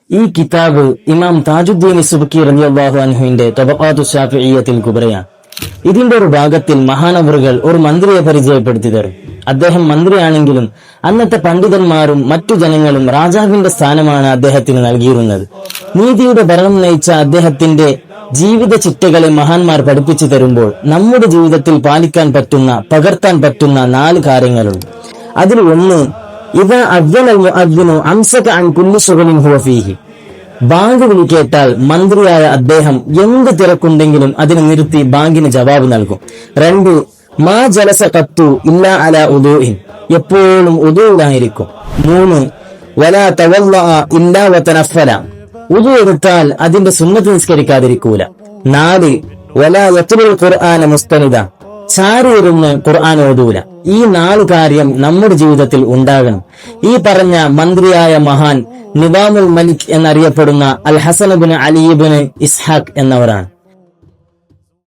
ഈ കിതാബ് ഇമാം താജുദ്ദീൻ സുബ്കി റളിയല്ലാഹു അൻഹുവിന്റെ തബഖാത്തു ശാഫിഇയ്യത്തിൽ കുബ്രയാണ്. ഇതിന്റെ ഒരു ഭാഗത്തിൽ മഹാനവറുകൾ ഒരു മന്ത്രിയെ പരിചയപ്പെടുത്തി തരും. അദ്ദേഹം മന്ത്രിയാണെങ്കിലും അന്നത്തെ പണ്ഡിതന്മാരും മറ്റു ജനങ്ങളും രാജാവിന്റെ സ്ഥാനമാണ് അദ്ദേഹത്തിന് നൽകിയിരുന്നത്. നീതിയുടെ ഭരണം നയിച്ച അദ്ദേഹത്തിന്റെ ജീവിത ചിട്ടകളെ മഹാന്മാർ പഠിപ്പിച്ചു തരുമ്പോൾ നമ്മുടെ ജീവിതത്തിൽ പാലിക്കാൻ പറ്റുന്ന, പകർത്താൻ പറ്റുന്ന 4 കാര്യങ്ങളുണ്ട്. അതിൽ ഒന്ന്, ഇദാ അദ്ദനൽ മുഅദ്ദിനു അംസക അൻ കുല്ലി ശുഗ്ലിൻ ഹുവ ഫീഹി. ബാങ്ക് വിളി കേട്ടാൽ മന്ത്രിയായ അദ്ദേഹം എന്ത് തിരക്കുണ്ടെങ്കിലും അതിനെ നിർത്തി ബാങ്കിന് ജവാബ് നൽകും. 2, മാ ജലസ ഖത്തു ഇല്ലാ അലാ ഉദൂഇൻ. എപ്പോഴും ഉദൂഇലായിരിക്കും. 3, വലാ തവല്ലഅ ഇല്ലാ വതനഫല. ഉദൂ എടുത്താൽ അതിന്റെ സുന്നത്ത് നിസ്കരിക്കാതിരിക്കൂല. 4, വലാ യത്ലുൽ ഖുർആന മുസ്തനിദ. ചാരിയിരുന്ന് ഖുർആൻ ഓതൂല. ഈ 4 കാര്യം നമ്മുടെ ജീവിതത്തിൽ ഉണ്ടാകണം. ഈ പറഞ്ഞ മന്ത്രിയായ മഹാൻ നിദാമുൽ മലിക് എന്നറിയപ്പെടുന്ന അൽ ഹസൻ ഇബ്നു അലി ഇബ്നു ഇസ്ഹാഖ് എന്നവരാണ്.